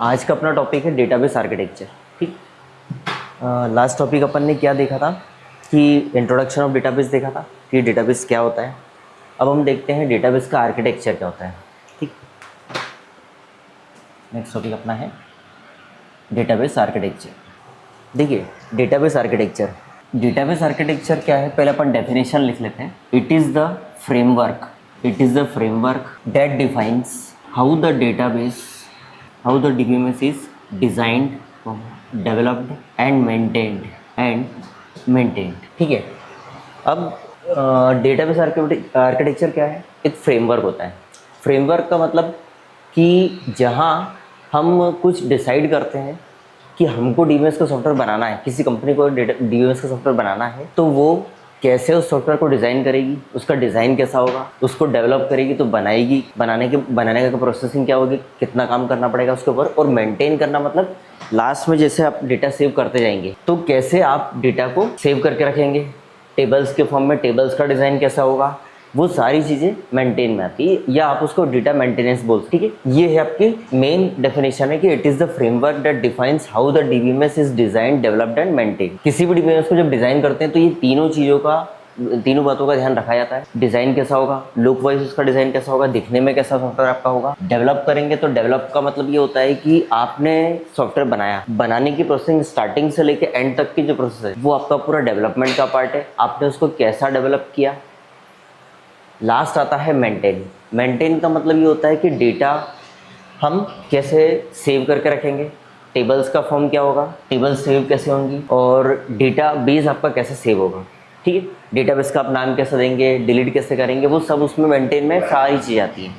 आज का अपना टॉपिक है डेटाबेस आर्किटेक्चर। ठीक। लास्ट टॉपिक अपन ने क्या देखा था कि इंट्रोडक्शन ऑफ डेटाबेस देखा था कि डेटाबेस क्या होता है। अब हम देखते हैं डेटाबेस का आर्किटेक्चर क्या होता है। ठीक। नेक्स्ट टॉपिक अपना है डेटाबेस आर्किटेक्चर। देखिए, डेटाबेस आर्किटेक्चर क्या है, पहले अपन डेफिनेशन लिख लेते हैं। It is the framework that defines how the DBMS is designed, developed and maintained। ठीक है। अब डेटाबेस आर्किटेक्चर क्या है, एक फ्रेमवर्क होता है। फ्रेमवर्क का मतलब कि जहाँ हम कुछ डिसाइड करते हैं कि हमको डीबीएमएस का सॉफ्टवेयर बनाना है, किसी कंपनी को डीबीएमएस का सॉफ्टवेयर बनाना है, तो वो कैसे उस सॉफ्टवेयर को डिज़ाइन करेगी, उसका डिज़ाइन कैसा होगा, उसको डेवलप करेगी तो बनाएगी, बनाने का प्रोसेसिंग क्या होगी, कितना काम करना पड़ेगा उसके ऊपर, और मेंटेन करना मतलब लास्ट में जैसे आप डेटा सेव करते जाएंगे तो कैसे आप डेटा को सेव करके रखेंगे, टेबल्स के फॉर्म में टेबल्स का डिज़ाइन कैसा होगा, वो सारी चीज़ें मेंटेन में आती है, या आप उसको डेटा मेंटेनेंस बोलते हैं। ठीक है, ये है आपकी मेन डेफिनेशन है कि it is the framework that defines how the DBMS is design, developed and maintain. किसी भी डीबीएमएस को जब डिज़ाइन करते हैं तो ये तीनों बातों का ध्यान रखा जाता है। डिज़ाइन कैसा होगा, लुक वाइज उसका डिज़ाइन कैसा होगा, दिखने में कैसा सॉफ्टवेयर आपका होगा। डेवलप करेंगे तो डेवलप का मतलब ये होता है कि आपने सॉफ्टवेयर बनाया, बनाने की प्रोसेसिंग स्टार्टिंग से लेकर एंड तक की जो प्रोसेस है वो आपका पूरा डेवलपमेंट का पार्ट है। आपने उसको कैसा डेवलप किया। लास्ट आता है मेंटेन का मतलब ये होता है कि डेटा हम कैसे सेव करके रखेंगे, टेबल्स का फॉर्म क्या होगा, टेबल्स सेव कैसे होंगी, और डेटा बेस आपका कैसे सेव होगा। ठीक है, डेटाबेस का आप नाम कैसे देंगे, डिलीट कैसे करेंगे, वो सब उसमें मेंटेन में सारी चीज़ आती हैं।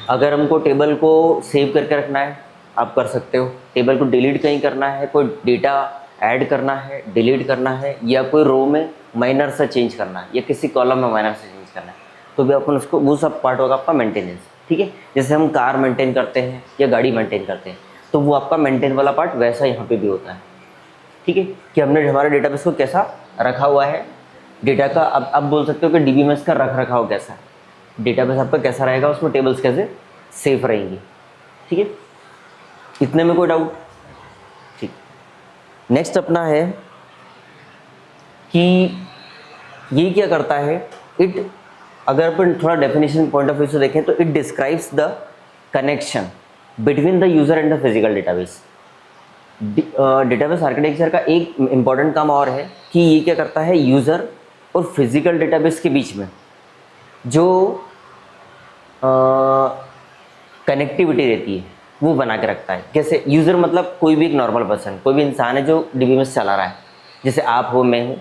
अगर हमको टेबल को सेव करके रखना है आप कर सकते हो, टेबल को डिलीट कहीं करना है, कोई डेटा ऐड करना है, डिलीट करना है, या कोई रो में माइनर सा चेंज करना है, या किसी कॉलम में माइनर से चेंज करना है, तो भी अपन उसको, वो सब पार्ट होगा आपका मेंटेनेंस। ठीक है, जैसे हम कार मेंटेन करते हैं या गाड़ी मेंटेन करते हैं तो वो आपका मेंटेन वाला पार्ट वैसा यहाँ पे भी होता है। ठीक है, कि हमने हमारे डेटाबेस को कैसा रखा हुआ है, डेटा का अब बोल सकते हो कि डीबीएमएस का रख रखाव कैसा है, डेटाबेस आपका कैसा रहेगा, उसमें टेबल्स कैसे सेफ रहेंगी। ठीक है, इतने में कोई डाउट। ठीक, नेक्स्ट अपना है कि ये क्या करता है, अगर अपन थोड़ा डेफिनेशन पॉइंट ऑफ व्यू से देखें तो it describes the connection between the user and the physical database. Database architecture का एक इम्पॉर्टेंट काम और है कि ये क्या करता है, यूज़र और फिजिकल डेटाबेस के बीच में जो कनेक्टिविटी रहती है वो बना के रखता है। कैसे, यूज़र मतलब कोई भी एक नॉर्मल पर्सन, कोई भी इंसान है जो डीबीएमएस चला रहा है, जैसे आप हो, मैं हूँ,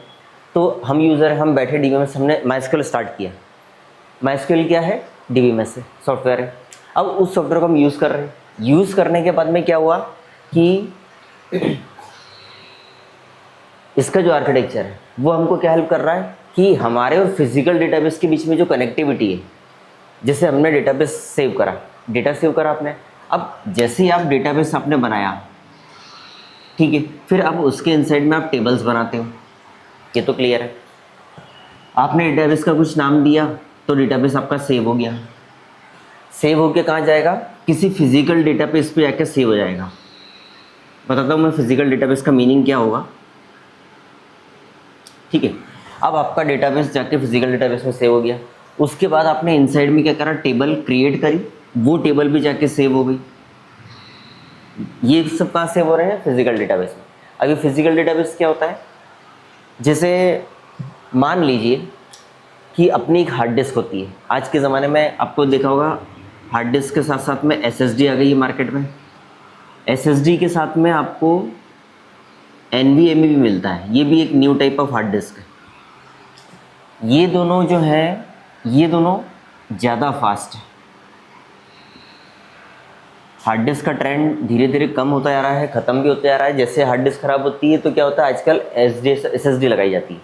तो हम यूज़र हैं, हम बैठे डीबीएमएस, हमने माइस्क्यूएल स्टार्ट किया। माइस्क्यूएल क्या है, डीबीएमएस है, सॉफ्टवेयर है। अब उस सॉफ्टवेयर को हम यूज़ कर रहे हैं, यूज़ करने के बाद में क्या हुआ कि इसका जो आर्किटेक्चर है वो हमको क्या हेल्प कर रहा है कि हमारे और फिजिकल डेटाबेस के बीच में जो कनेक्टिविटी है, जैसे हमने डेटाबेस सेव करा, डेटा सेव करा आपने, अब जैसे ही आप डेटाबेस आपने बनाया, ठीक है, फिर अब उसके इनसाइड में आप टेबल्स बनाते हो, ये तो क्लियर है। आपने डेटाबेस का कुछ नाम दिया तो डेटाबेस आपका सेव हो गया, सेव होके कहाँ जाएगा, किसी फिजिकल डेटाबेस पे जाकर सेव हो जाएगा। बताता हूँ मैं फिजिकल डेटाबेस का मीनिंग क्या होगा। ठीक है, अब आपका डेटाबेस जाके फिजिकल डेटाबेस में सेव हो गया, उसके बाद आपने इनसाइड में क्या करा, टेबल क्रिएट करी, वो टेबल भी जाके सेव हो गई। ये सब कहाँ सेव हो रहे हैं, फिजिकल डेटाबेस में। अभी फिजिकल डेटाबेस क्या होता है, जैसे मान लीजिए कि अपनी एक हार्ड डिस्क होती है। आज के ज़माने में आपको देखा होगा हार्ड डिस्क के साथ साथ में एसएसडी आ गई है मार्केट में। एसएसडी के साथ में आपको एनवीएमई भी मिलता है, ये भी एक new type of hard disk है। ये दोनों जो है, ये दोनों ज़्यादा फास्ट है। हार्ड डिस्क का ट्रेंड धीरे धीरे कम होता जा रहा है, ख़त्म भी होता जा रहा है। जैसे हार्ड डिस्क ख़राब होती है तो क्या होता है, आजकल एसएसडी लगाई जाती है।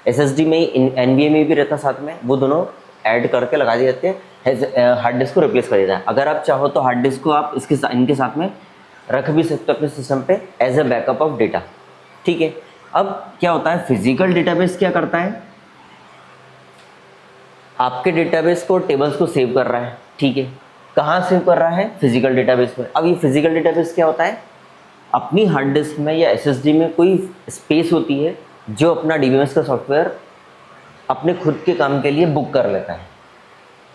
एसएसडी में एनवीएमई भी रहता साथ में, वो दोनों ऐड करके लगा दिए जाते हैं, हार्ड डिस्क को रिप्लेस कर देता है। अगर आप चाहो तो हार्ड डिस्क को आप इनके साथ में रख भी सकते हो अपने सिस्टम पे as a backup of data. ठीक है, अब क्या होता है, फिजिकल डेटाबेस क्या करता है, आपके डेटाबेस को, टेबल्स को सेव कर रहा है। ठीक है, कहाँ सेव कर रहा है? फिजिकल डेटाबेस में। अब ये फिजिकल डेटाबेस क्या होता है? अपनी हार्ड डिस्क में या एसएसडी में कोई स्पेस होती है जो अपना डीबीएमएस का सॉफ्टवेयर अपने खुद के काम के लिए बुक कर लेता है,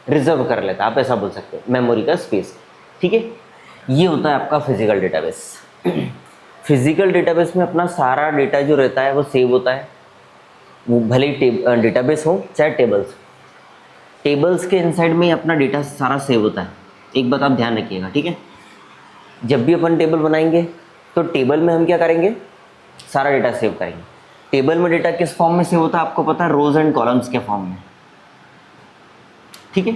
रिजर्व कर लेता है, आप ऐसा बोल सकते हो, मेमोरी का स्पेस। ठीक है, ये होता है आपका फिजिकल डेटाबेस। फिजिकल डेटाबेस में अपना सारा डेटा जो रहता है वो सेव होता है, वो भले ही डेटाबेस हो चाहे टेबल्स। टेबल्स के इनसाइड में ही अपना डेटा सारा सेव होता है। एक बात आप ध्यान रखिएगा, ठीक है, जब भी अपन टेबल बनाएंगे तो टेबल में हम क्या करेंगे? सारा डेटा सेव करेंगे। टेबल में डेटा किस फॉर्म में सेव होता है आपको पता है? रोज एंड कॉलम्स के फॉर्म में। ठीक है,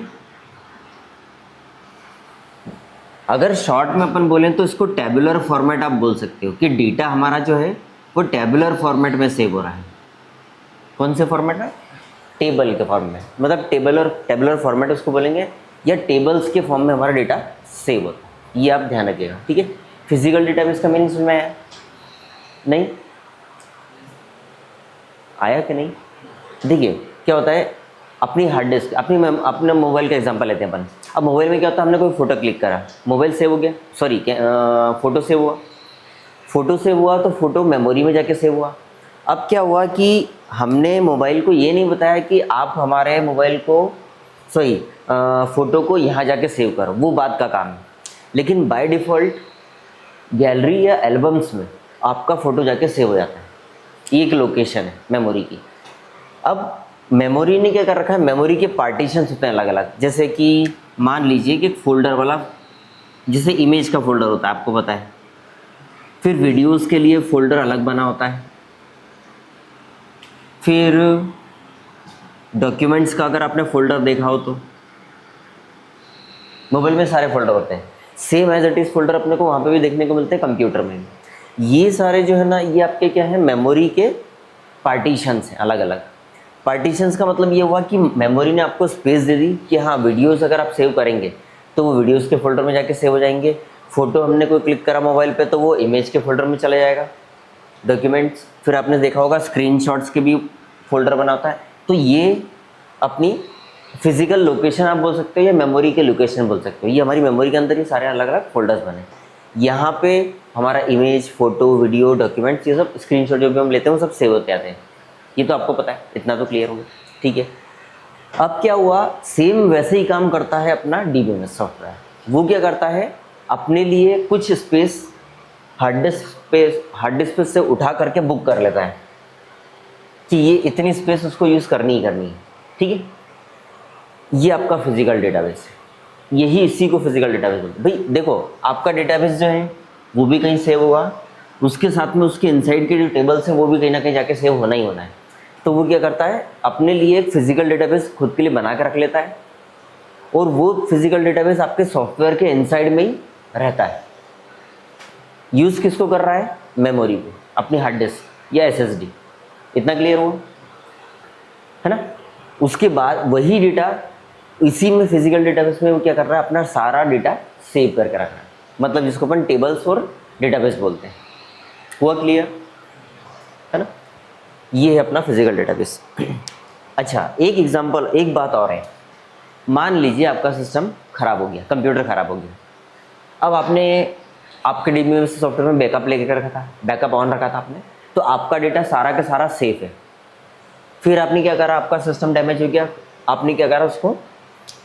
अगर शॉर्ट में अपन बोलें तो इसको टेबुलर फॉर्मेट आप बोल सकते हो कि डेटा हमारा जो है वो टेबुलर फॉर्मेट में सेव हो रहा है। कौन से फॉर्मेट में? टेबल के फॉर्म में, मतलब टेबुलर फॉर्मेट उसको बोलेंगे, या टेबल्स के फॉर्म में हमारा डेटा सेव होता है। ये आप ध्यान रखिएगा, ठीक है। फिजिकल डेटाबेस का मीनिंग समझ में आया? नहीं आया कि नहीं? देखिए क्या होता है, अपनी हार्ड डिस्क, अपने मोबाइल का एग्जांपल लेते हैं अपन। अब मोबाइल में क्या होता है, हमने कोई फ़ोटो क्लिक करा, मोबाइल सेव हो गया, सॉरी फ़ोटो सेव हुआ। फ़ोटो सेव हुआ तो फ़ोटो मेमोरी में जाके सेव हुआ। अब क्या हुआ कि हमने मोबाइल को ये नहीं बताया कि आप हमारे मोबाइल को फ़ोटो को यहाँ जाके सेव करो, वो बात का काम है। लेकिन बाय डिफ़ॉल्ट गैलरी या एल्बम्स में आपका फ़ोटो जाके सेव हो जाता है, ये एक लोकेशन है मेमोरी की। अब मेमोरी ने क्या कर रखा है, मेमोरी के पार्टीशंस होते हैं अलग अलग। जैसे कि मान लीजिए कि एक फ़ोल्डर वाला, जैसे इमेज का फ़ोल्डर होता है आपको पता है, फिर वीडियोस के लिए फ़ोल्डर अलग बना होता है, फिर डॉक्यूमेंट्स का अगर आपने फ़ोल्डर देखा हो तो मोबाइल में सारे फ़ोल्डर होते हैं। Same as it is folder अपने को वहाँ पे भी देखने को मिलते हैं, कंप्यूटर में भी। ये सारे जो है ना, ये आपके क्या है, मेमोरी के पार्टीशंस हैं अलग अलग। पार्टीशंस का मतलब ये हुआ कि मेमोरी ने आपको स्पेस दे दी कि हाँ वीडियोस अगर आप सेव करेंगे तो वो वीडियोस के फोल्डर में जाके सेव हो जाएंगे। फ़ोटो हमने कोई क्लिक करा मोबाइल पे तो वो इमेज के फोल्डर में चला जाएगा। डॉक्यूमेंट्स, फिर आपने देखा होगा स्क्रीनशॉट्स के भी फोल्डर बना होता है। तो ये अपनी फिजिकल लोकेशन आप बोल सकते हो या मेमोरी के लोकेशन बोल सकते हो। ये हमारी मेमोरी के अंदर ही सारे अलग अलग फोल्डर्स बने। यहाँ पे हमारा इमेज, फ़ोटो, वीडियो, डॉक्यूमेंट्स, ये सब स्क्रीनशॉट जो भी हम लेते हैं वो सब सेव होते आते हैं। ये तो आपको पता है, इतना तो क्लियर हो गया, ठीक है। अब क्या हुआ, सेम वैसे ही काम करता है अपना डीबीएमएस सॉफ्टवेयर। वो क्या करता है, अपने लिए कुछ स्पेस हार्ड डिस्क से उठा करके बुक कर लेता है कि ये इतनी स्पेस उसको यूज़ करनी ही करनी है, ठीक है। ये आपका फिजिकल डेटाबेस है, यही इसी को फिजिकल डेटाबेस बोलते हैं। भाई देखो, आपका डेटाबेस जो है वो भी कहीं सेव होगा, उसके साथ में उसके इनसाइड के जो टेबल्स हैं वो भी कहीं ना कहीं जाके सेव होना ही होना है। तो वो क्या करता है, अपने लिए एक फिजिकल डेटाबेस खुद के लिए बना के रख लेता है, और वो फिजिकल डेटाबेस आपके सॉफ्टवेयर के इनसाइड में ही रहता है। यूज़ किसको कर रहा है, मेमोरी को, अपनी हार्ड डिस्क या एसएसडी। इतना क्लियर हुआ है ना। उसके बाद वही डेटा इसी में फिजिकल डेटाबेस में वो क्या कर रहा है, अपना सारा डेटा सेव करके रख रहा है, मतलब जिसको अपन टेबल्स और डेटाबेस बोलते हैं। हुआ क्लियर है ना। ये है अपना फिजिकल डेटाबेस। अच्छा, एक एग्जांपल, एक बात और है। मान लीजिए आपका सिस्टम खराब हो गया, कंप्यूटर खराब हो गया। अब आपने आपके डीबीएमएस सॉफ्टवेयर में बैकअप लेके रखा था, बैकअप ऑन रखा था आपने, तो आपका डेटा सारा का सारा सेफ है। फिर आपने क्या करा, आपका सिस्टम डैमेज हो गया, आपने क्या करा, उसको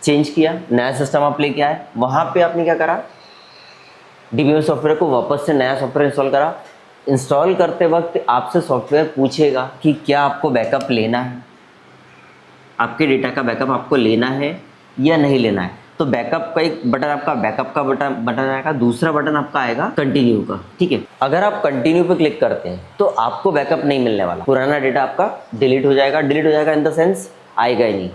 चेंज किया, नया सिस्टम आप लेके आए। वहाँ पे आपने क्या करा, डीबीएमएस सॉफ्टवेयर को वापस से नया सॉफ्टवेयर इंस्टॉल करा। इंस्टॉल करते वक्त आपसे सॉफ्टवेयर पूछेगा कि क्या आपको बैकअप लेना है, आपके डेटा का बैकअप आपको लेना है या नहीं लेना है। तो बैकअप का एक बटन, आपका बैकअप का बटन आएगा, दूसरा बटन आपका आएगा कंटिन्यू का, ठीक है। अगर आप कंटिन्यू पे क्लिक करते हैं तो आपको बैकअप नहीं मिलने वाला, पुराना डेटा आपका डिलीट हो जाएगा। डिलीट हो जाएगा इन द सेंस आएगा ही नहीं।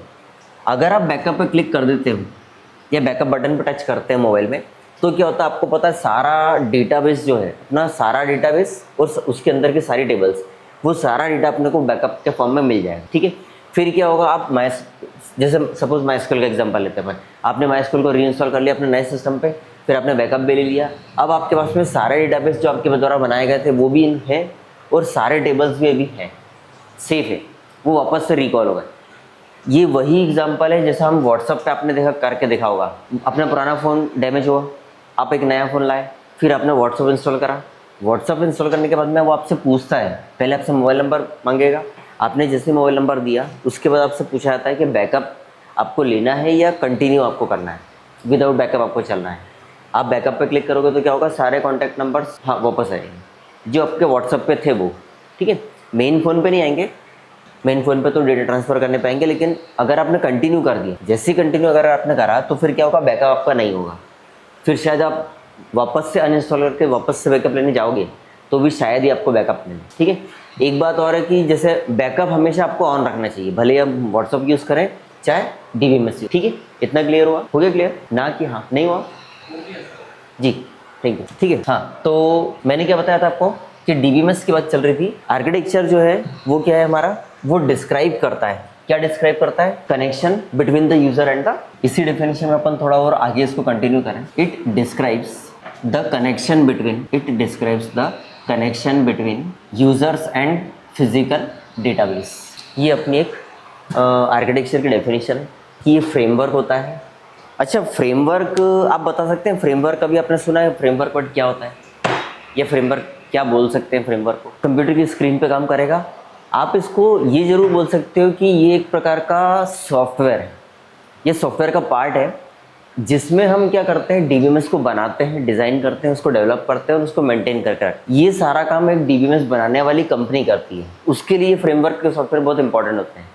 अगर आप बैकअप पे क्लिक कर देते हो या बैकअप बटन पे टच करते हैं मोबाइल में, तो क्या होता है आपको पता है, सारा डेटाबेस जो है अपना, सारा डेटाबेस और उसके अंदर की सारी टेबल्स, वो सारा डेटा अपने को बैकअप के फॉर्म में मिल जाएगा, ठीक है। फिर क्या होगा, आप जैसे सपोज माइस्क्यूएल का एग्जांपल लेते हैं, आपने माइस्क्यूएल को रीइंस्टॉल कर लिया अपने नए सिस्टम पे, फिर आपने बैकअप भी ले लिया। अब आपके पास में सारे डेटाबेस जो आपके द्वारा बनाए गए थे वो भी हैं, और सारे टेबल्स भी अभी हैं, सेफ है, वो वापस से रिकॉल हो गए। ये वही एग्जांपल है जैसा हम व्हाट्सअप पे आपने देखा करके देखा होगा। अपना पुराना फ़ोन डैमेज हुआ, आप एक नया फ़ोन लाए, फिर आपने व्हाट्सअप इंस्टॉल करा। व्हाट्सअप इंस्टॉल करने के बाद में वो आपसे पूछता है, पहले आपसे मोबाइल नंबर मांगेगा। आपने जैसे मोबाइल नंबर दिया उसके बाद आपसे पूछा जाता है कि बैकअप आपको लेना है या कंटिन्यू आपको करना है, विदाउट बैकअप आपको चलना है। आप बैकअप पे क्लिक करोगे तो क्या होगा, सारे कॉन्टैक्ट नंबर्स हाँ वापस आएंगे जो आपके व्हाट्सअप पे थे वो, ठीक है। मेन फ़ोन पे नहीं आएंगे, मेन फ़ोन पे तो डेटा ट्रांसफ़र करने पाएंगे, लेकिन अगर आपने कंटिन्यू कर दिया, जैसे ही कंटिन्यू अगर आपने करा तो फिर क्या होगा, बैकअप आपका नहीं होगा। फिर शायद आप वापस से अनइंस्टॉल करके वापस से बैकअप लेने जाओगे तो भी शायद ही आपको बैकअप मिले, ठीक है। एक बात और है कि जैसे बैकअप हमेशा आपको ऑन रखना चाहिए, भले हम व्हाट्सअप यूज़ करें चाहे DBMS, ठीक है। इतना क्लियर हुआ, हो गया क्लियर ना कि हाँ नहीं हुआ जी, थैंक यू, ठीक है। हाँ, तो मैंने क्या बताया था आपको कि DBMS की बात चल रही थी। आर्किटेक्चर जो है वो क्या है हमारा, वो डिस्क्राइब करता है, क्या डिस्क्राइब करता है, connection between the user and the. इसी डेफिनेशन में अपन थोड़ा और आगे इसको कंटिन्यू करें। It describes the connection between users and physical database. ये अपनी एक आर्किटेक्चर की डेफिनेशन है कि ये फ्रेमवर्क होता है। अच्छा, फ्रेमवर्क आप बता सकते हैं, फ्रेमवर्क अभी आपने सुना है, फ्रेमवर्क वर्ड क्या होता है या फ्रेमवर्क क्या बोल सकते हैं। फ्रेमवर्क को कंप्यूटर की स्क्रीन पे काम करेगा। आप इसको ये ज़रूर बोल सकते हो कि ये एक प्रकार का सॉफ्टवेयर है, ये सॉफ्टवेयर का पार्ट है जिसमें हम क्या करते हैं, DBMS को बनाते हैं, डिज़ाइन करते हैं, उसको डेवलप करते हैं और उसको मेंटेन करके रखते हैं। ये सारा काम एक DBMS बनाने वाली कंपनी करती है। उसके लिए फ्रेमवर्क के सॉफ्टवेयर बहुत इंपॉर्टेंट होते हैं।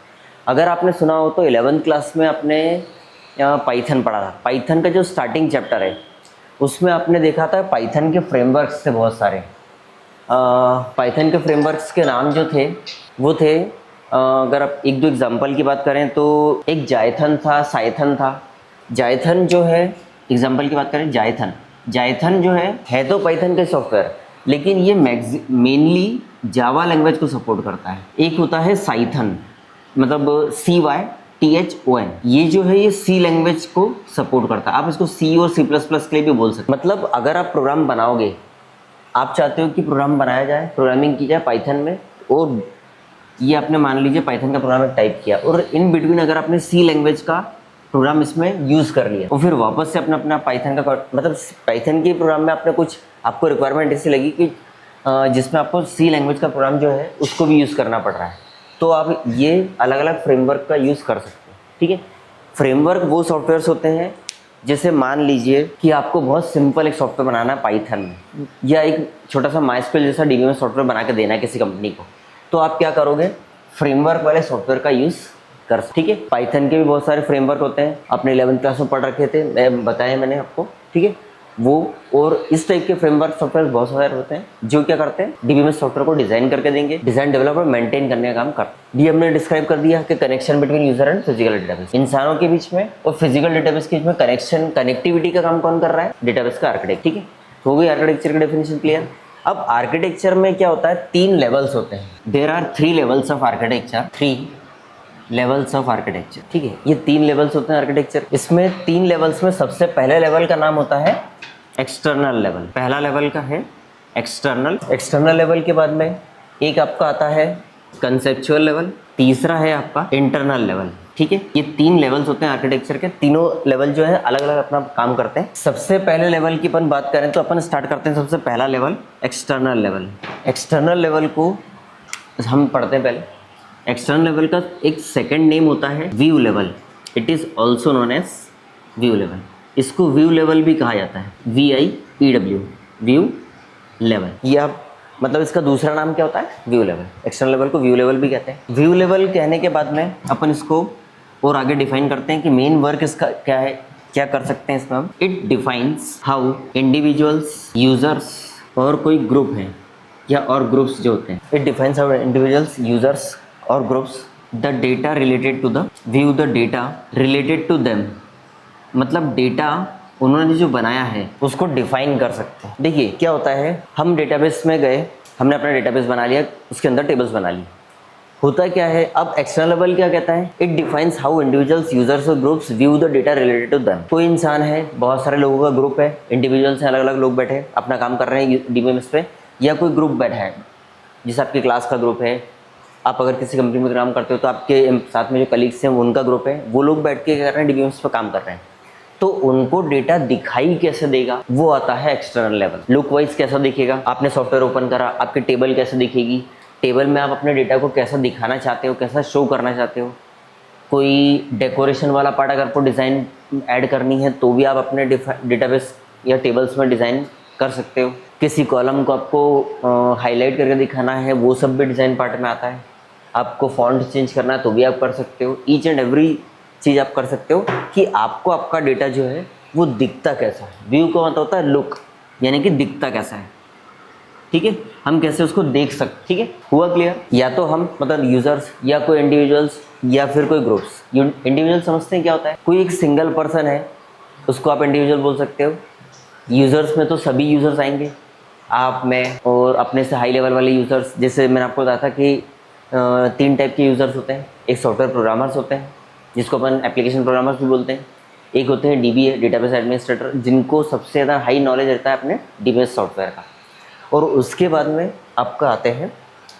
अगर आपने सुना हो तो 11th क्लास में आपने पाइथन पढ़ा था। पाइथन का जो स्टार्टिंग चैप्टर है उसमें आपने देखा था पाइथन के फ्रेमवर्क्स थे बहुत सारे। पाइथन के फ्रेमवर्क्स के नाम जो थे वो थे, अगर आप एक दो एग्जांपल की बात करें तो एक जाइथन था, साइथन था। जाइथन जो है, एग्जांपल की बात करें, जाइथन जो है तो पाइथन का सॉफ्टवेयर, लेकिन ये मेनली जावा लैंग्वेज को सपोर्ट करता है। एक होता है साइथन, मतलब CYTHON, ये जो है ये C लैंग्वेज को सपोर्ट करता है। आप इसको C और C++ के लिए भी बोल सकते हैं। मतलब अगर आप प्रोग्राम बनाओगे, आप चाहते हो कि प्रोग्राम बनाया जाए, प्रोग्रामिंग की जाए पाइथन में, और ये आपने मान लीजिए पाइथन का प्रोग्राम टाइप किया और इन बिटवीन अगर आपने C लैंग्वेज का प्रोग्राम इसमें यूज़ कर लिया और फिर वापस से अपना पाइथन का, मतलब पाइथन के प्रोग्राम में आपने कुछ, आपको रिक्वायरमेंट ऐसी लगी कि जिसमें आपको C लैंग्वेज का प्रोग्राम जो है उसको भी यूज़ करना पड़ रहा है, तो आप ये अलग अलग फ्रेमवर्क का यूज़ कर सकते हैं, ठीक है। फ्रेमवर्क वो सॉफ्टवेयर्स होते हैं, जैसे मान लीजिए कि आपको बहुत सिंपल एक सॉफ्टवेयर बनाना है पाइथन में, या एक छोटा सा MySQL जैसा DBMS सॉफ्टवेयर बना के देना है किसी कंपनी को, तो आप क्या करोगे, फ्रेमवर्क वाले सॉफ्टवेयर का यूज़ कर, ठीक है। पाइथन के भी बहुत सारे फ्रेमवर्क होते हैं, अपने 11th क्लास में पढ़ रखे थे, बताया मैंने आपको, ठीक है वो। और इस टाइप के फ्रेमवर्क सॉफ्टवेयर बहुत सारे होते हैं जो क्या करते हैं, DBMS सॉफ्टवेयर को डिजाइन करके देंगे, डिजाइन डेवलप और मेंटेन करने का काम करते हैं। ये हमने डिस्क्राइब कर दिया कि connection between user and physical database, इंसानों के बीच में और फिजिकल डेटाबेस के बीच में कनेक्शन, कनेक्टिविटी का काम कौन कर रहा है, डेटाबेस का आर्किटेक्ट, ठीक है। हो गई आर्किटेक्चर की डेफिनेशन क्लियर। अब आर्किटेक्चर में क्या होता है, 3 लेवल्स होते हैं। There are 3 levels of architecture, 3 levels of architecture, ठीक है। ये 3 लेवल्स होते हैं आर्किटेक्चर। इसमें 3 लेवल्स में सबसे पहले लेवल का नाम होता है एक्सटर्नल लेवल। पहला लेवल का है एक्सटर्नल लेवल के बाद में एक आपका आता है कंसेप्चुअल लेवल, तीसरा है आपका इंटरनल लेवल, ठीक है। ये 3 लेवल्स होते हैं आर्किटेक्चर के। तीनों लेवल जो है अलग अलग अपना काम करते हैं। सबसे पहले लेवल की अपन बात करें तो अपन स्टार्ट करते हैं सबसे पहला level, external level. External level को हम पढ़ते हैं पहले। एक्सटर्नल लेवल का एक सेकंड नेम होता है view level, it is also known as view level. इसको व्यू लेवल भी कहा जाता है, VIEW, व्यू लेवल। ये आप, मतलब इसका दूसरा नाम क्या होता है, व्यू लेवल। एक्सटर्नल लेवल को व्यू लेवल भी कहते हैं। व्यू लेवल कहने के बाद में अपन इसको और आगे डिफाइन करते हैं कि मेन वर्क इसका क्या है, क्या कर सकते हैं इसमें हम। It defines how individuals, users और कोई ग्रुप है या और ग्रुप्स जो होते हैं, it defines how individuals, users और groups the data related to the view the data related to them, मतलब डेटा उन्होंने जो बनाया है उसको डिफाइन कर सकते हैं। देखिए क्या होता है, हम डेटाबेस में गए, हमने अपना डेटाबेस बना लिया, उसके अंदर टेबल्स बना ली। होता क्या है, अब एक्सटर्नल लेवल क्या कहता है, it defines how individuals, users और groups view the data related to them. कोई इंसान है, बहुत सारे लोगों का ग्रुप है, इंडिविजुअल्स हैं, अलग अलग लोग बैठे अपना काम कर रहे हैं DBMS पे, या कोई ग्रुप बैठा है, जैसे आपकी क्लास का ग्रुप है, आप अगर किसी कंपनी में काम करते हो तो आपके साथ में जो कलीग्स हैं उनका ग्रुप है, वो लोग बैठ के क्या कर रहे हैं, डीबीएमएस पे काम कर रहे हैं, तो उनको डेटा दिखाई कैसे देगा, वो आता है एक्सटर्नल लेवल। लुक वाइज कैसा दिखेगा, आपने सॉफ्टवेयर ओपन करा, आपकी टेबल कैसे दिखेगी, टेबल में आप अपने डेटा को कैसा दिखाना चाहते हो, कैसा शो करना चाहते हो। कोई डेकोरेशन वाला पार्ट अगर आपको डिज़ाइन ऐड करनी है तो भी आप अपने डेटाबेस या टेबल्स में डिज़ाइन कर सकते हो। किसी कॉलम को आपको हाईलाइट करके दिखाना है, वो सब भी डिज़ाइन पार्ट में आता है। आपको फॉन्ट चेंज करना है तो भी आप कर सकते हो। ईच एंड एवरी चीज़ आप कर सकते हो कि आपको आपका डेटा जो है वो दिखता कैसा है। व्यू का मतलब होता है लुक, यानी कि दिखता कैसा है, ठीक है, हम कैसे उसको देख सकते, ठीक है, हुआ क्लियर। या तो हम मतलब यूज़र्स या कोई इंडिविजुअल्स या फिर कोई ग्रुप्स। इंडिविजुअल समझते हैं क्या होता है, कोई एक सिंगल पर्सन है उसको आप इंडिविजुअल बोल सकते हो। यूज़र्स में तो सभी यूज़र्स आएंगे, आप, मैं और अपने से हाई लेवल वाले यूज़र्स। जैसे मैंने आपको बताया था कि 3 टाइप के यूज़र्स होते हैं। एक सॉफ्टवेयर प्रोग्रामर्स होते हैं जिसको अपन एप्लीकेशन प्रोग्रामर्स भी बोलते हैं। एक होते हैं डीबीए, डेटाबेस एडमिनिस्ट्रेटर, जिनको सबसे ज़्यादा हाई नॉलेज रहता है अपने डीबीएस सॉफ्टवेयर का। और उसके बाद में आपका आते हैं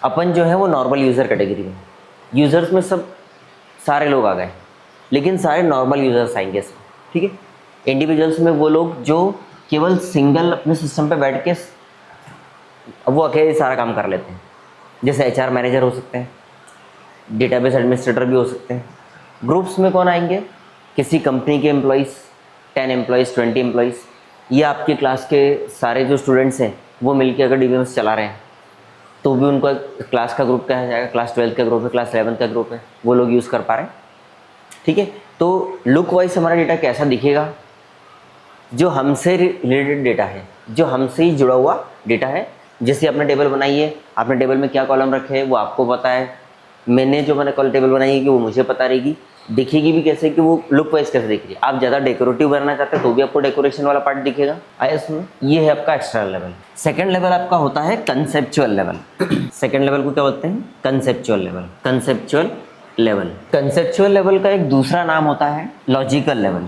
अपन जो है वो नॉर्मल यूज़र कैटेगरी में। यूज़र्स में सब सारे लोग आ गए, लेकिन सारे नॉर्मल यूज़र्स आएंगे इसमें, ठीक है। इंडिविजुअल्स में वो लोग जो केवल सिंगल अपने सिस्टम पे बैठ के वो अकेले सारा काम कर लेते हैं। जैसे एचआर मैनेजर हो सकते हैं, डेटाबेस एडमिनिस्ट्रेटर भी हो सकते हैं। ग्रुप्स में कौन आएंगे, किसी कंपनी के एम्प्लॉइज़, 10 एम्प्लॉइज़, 20 एम्प्लॉइज़, या आपके क्लास के सारे जो स्टूडेंट्स हैं वो मिलके अगर डीबीएमएस चला रहे हैं तो भी उनका क्लास का ग्रुप कहा जाएगा। क्लास 12 का ग्रुप है, क्लास 11 का ग्रुप है, वो लोग यूज़ कर पा रहे हैं, ठीक है। तो लुक वाइज हमारा डेटा कैसा दिखेगा, जो हमसे रिलेटेड डेटा है, जो हमसे ही जुड़ा हुआ डेटा है। जैसे आपने टेबल बनाई है, आपने टेबल में क्या कॉलम रखे हैं वो आपको पता है, मैंने कॉल टेबल बनाई है कि वो मुझे पता रहेगी। दिखेगी भी कैसे, कि वो लुक वाइज कैसे दिख रही है। आप ज़्यादा डेकोरेटिव बनाना चाहते हैं तो भी आपको डेकोरेशन वाला पार्ट दिखेगा। आया समझ, ये है आपका एक्सटर्नल लेवल। सेकंड लेवल आपका होता है कंसेप्चुअल लेवल। सेकंड लेवल को क्या बोलते हैं, conceptual level. Conceptual level, conceptual level का एक दूसरा नाम होता है लॉजिकल लेवल।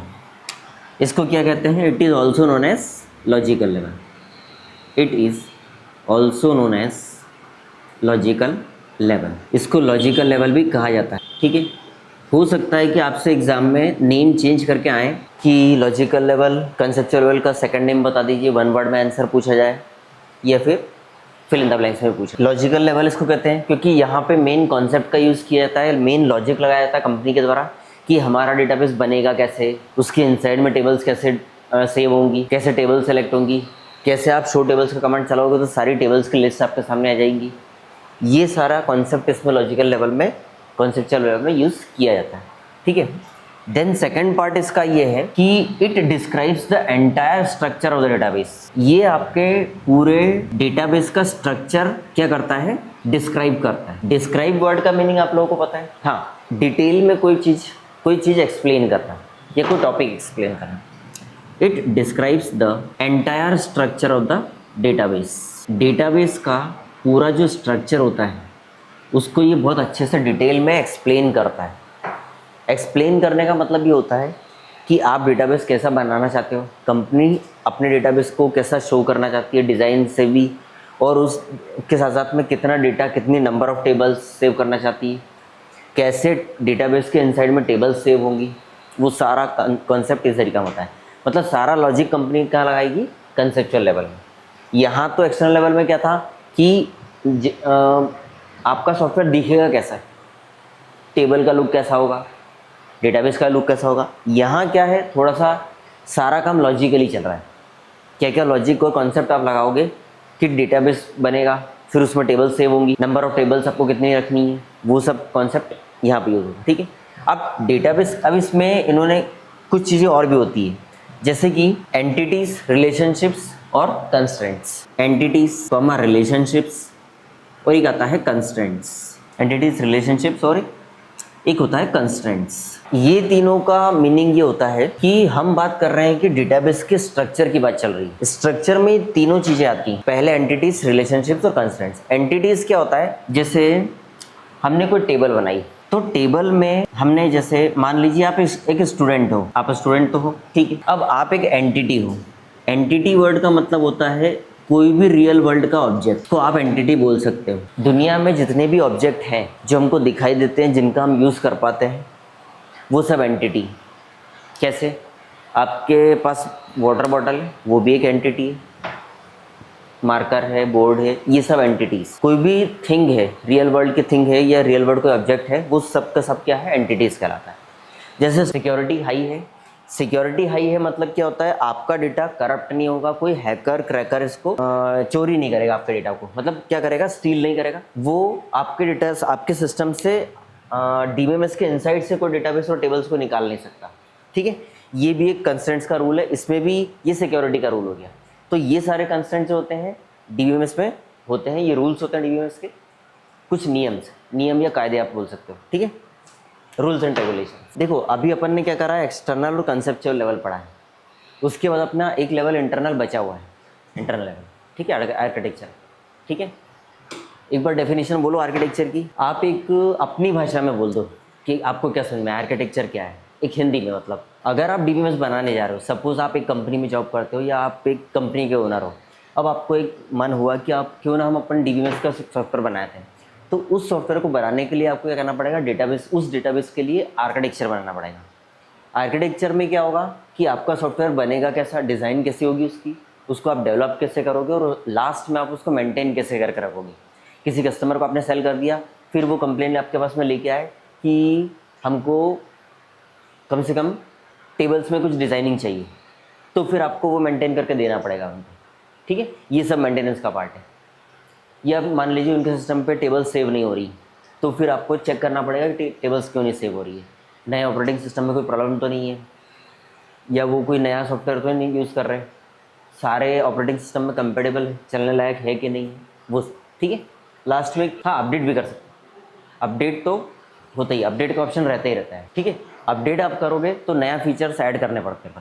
इसको क्या कहते हैं, it is also known as logical level. It is also known as logical level. इसको लॉजिकल लेवल भी कहा जाता है, ठीक है। हो सकता है कि आपसे एग्जाम में नेम चेंज करके आए कि लॉजिकल लेवल, कंसेप्चुअल लेवल का सेकंड नेम बता दीजिए, 1 वर्ड में आंसर पूछा जाए, या फिर फिल इन द ब्लैंक्स में पूछा। लॉजिकल लेवल इसको कहते हैं क्योंकि यहाँ पे मेन कॉन्सेप्ट का यूज़ किया जाता है, मेन लॉजिक लगाया जाता है कंपनी के द्वारा कि हमारा डेटाबेस बनेगा कैसे, उसके इनसाइड में टेबल्स कैसे सेव होंगी, कैसे टेबल सेलेक्ट होंगी, कैसे आप शो टेबल्स का कमांड चलाओगे तो सारी टेबल्स की लिस्ट आपके सामने आ जाएंगी। ये सारा कॉन्सेप्ट इसमें लॉजिकल लेवल में, कॉन्सेप्चुअल लेवल में यूज़ किया जाता है, ठीक है। देन सेकेंड पार्ट इसका ये है कि it describes the entire structure of the database. ये आपके पूरे डेटाबेस का स्ट्रक्चर क्या करता है, डिस्क्राइब करता है। डिस्क्राइब वर्ड का मीनिंग आप लोगों को पता है, हाँ, डिटेल में कोई चीज़ एक्सप्लेन करना या कोई टॉपिक एक्सप्लेन करना। It describes the entire structure of the database. Database का पूरा जो स्ट्रक्चर होता है उसको ये बहुत अच्छे से डिटेल में एक्सप्लेन करता है। एक्सप्लेन करने का मतलब ये होता है कि आप डेटाबेस कैसा बनाना चाहते हो, कंपनी अपने डेटाबेस को कैसा शो करना चाहती है डिज़ाइन से भी, और उसके साथ साथ में कितना डेटा, कितनी नंबर ऑफ़ टेबल्स सेव करना चाहती है, कैसे डेटाबेस के इनसाइड में टेबल्स सेव होंगी, वो सारा कॉन्सेप्ट इस तरीका होता है। मतलब सारा लॉजिक कंपनी कहाँ लगाएगी, कंसेप्चुअल लेवल में। यहाँ तो एक्सटर्नल लेवल में क्या था कि आपका सॉफ्टवेयर दिखेगा कैसा है, टेबल का लुक कैसा होगा, डेटाबेस का लुक कैसा होगा। यहाँ क्या है, थोड़ा सा सारा काम लॉजिकली चल रहा है। क्या क्या लॉजिक को कॉन्सेप्ट आप लगाओगे कि डेटाबेस बनेगा, फिर उसमें टेबल सेव होंगी, नंबर ऑफ टेबल्स आपको कितनी रखनी है, वो सब कॉन्सेप्ट यहाँ पे यूज होगा, ठीक है। अब डेटाबेस, अब इसमें इन्होंने कुछ चीज़ें और भी होती है, जैसे कि एंटिटीज़, रिलेशनशिप्स और कंस्ट्रेंट्स। एंटिटीज़, रिलेशनशिप्स, और एक आता है कंस्ट्रेंट्स। एंटिटीज़, रिलेशनशिप्स और एक होता है कंस्ट्रेंट्स। ये तीनों का मीनिंग ये होता है कि हम बात कर रहे हैं कि डेटाबेस के स्ट्रक्चर की बात चल रही है। स्ट्रक्चर में तीनों चीज़ें आती हैं, पहले एंटिटीज़, रिलेशनशिप्स और कंस्ट्रेंट्स। एंटिटीज़ क्या होता है, जैसे हमने कोई टेबल बनाई, तो टेबल में हमने, जैसे मान लीजिए आप एक स्टूडेंट हो, आप स्टूडेंट तो हो, ठीक है। अब आप एक एंटिटी हो। एंटिटी वर्ड का मतलब होता है कोई भी रियल वर्ल्ड का ऑब्जेक्ट को आप एंटिटी बोल सकते हो। दुनिया में जितने भी ऑब्जेक्ट हैं जो हमको दिखाई देते हैं, जिनका हम यूज़ कर पाते हैं, वो सब एंटिटी। कैसे? आपके पास वाटर बॉटल है, वो भी एक एंटिटी है। मार्कर है, बोर्ड है, ये सब एंटिटीज़। कोई भी थिंग है, रियल वर्ल्ड की थिंग है या रियल वर्ल्ड कोई ऑब्जेक्ट है, वो सब का सब क्या है? एंटिटीज़ कहलाता है। जैसे सिक्योरिटी हाई है। सिक्योरिटी हाई है मतलब क्या होता है? आपका डेटा करप्ट नहीं होगा, कोई हैकर क्रैकर इसको चोरी नहीं करेगा आपके डेटा को। मतलब क्या करेगा? स्टील नहीं करेगा। वो आपके डेटा, आपके सिस्टम से डीबीएमएस के इनसाइड से कोई डेटाबेस और टेबल्स को निकाल नहीं सकता। ठीक है, ये भी एक कंस्ट्रेंट्स का रूल है, इसमें भी ये सिक्योरिटी का रूल हो गया। तो ये सारे कंस्ट्रेंट्स जो होते हैं डीबीएमएस में होते हैं, ये रूल्स होते हैं डीबीएमएस के, कुछ नियम या कायदे आप बोल सकते हो। ठीक है, रूल्स एंड रेगुलेशन। देखो अभी अपन ने क्या करा है? एक्सटर्नल और कंसेप्चुअल लेवल पढ़ा है। उसके बाद अपना एक लेवल इंटरनल बचा हुआ है, इंटरनल लेवल। ठीक है, आर्किटेक्चर। ठीक है, एक बार डेफिनेशन बोलो आर्किटेक्चर की। आप एक अपनी भाषा में बोल दो कि आपको क्या समझ में आर्किटेक्चर क्या है, एक हिंदी में। मतलब अगर आप डीबीएमएस बनाने जा रहे हो, सपोज आप एक कंपनी में जॉब करते हो या आप एक कंपनी के ओनर हो, अब आपको एक मन हुआ कि आप क्यों ना हम अपन डीबीएमएस का सॉफ्टवेयर बनाए थे, तो उस सॉफ्टवेयर को बनाने के लिए आपको क्या करना पड़ेगा? डेटाबेस, उस डेटाबेस के लिए आर्किटेक्चर बनाना पड़ेगा। आर्किटेक्चर में क्या होगा कि आपका सॉफ्टवेयर बनेगा कैसा, डिज़ाइन कैसी होगी उसकी, उसको आप डेवलप कैसे करोगे और लास्ट में आप उसको मेंटेन कैसे करके रखोगे। किसी कस्टमर को आपने सेल कर दिया, फिर वो कंप्लेंट आपके पास में लेके आए कि हमको कम से कम टेबल्स में कुछ डिज़ाइनिंग चाहिए, तो फिर आपको वो मेंटेन करके देना पड़ेगा उनको। ठीक है, ये सब मेंटेनेंस का पार्ट है। या मान लीजिए उनके सिस्टम पे टेबल सेव नहीं हो रही, तो फिर आपको चेक करना पड़ेगा कि टेबल्स क्यों नहीं सेव हो रही है। नए ऑपरेटिंग सिस्टम में कोई प्रॉब्लम तो नहीं है, या वो कोई नया सॉफ्टवेयर तो नहीं यूज़ कर रहे, सारे ऑपरेटिंग सिस्टम में कंपेटेबल है, चलने लायक है कि नहीं है वो। ठीक है, लास्ट में हाँ अपडेट भी कर सकते हैं। अपडेट तो होता ही, अपडेट का ऑप्शन रहता ही रहता है। ठीक है, अपडेट आप करोगे तो नया फीचर्स ऐड करने पड़ते हैं।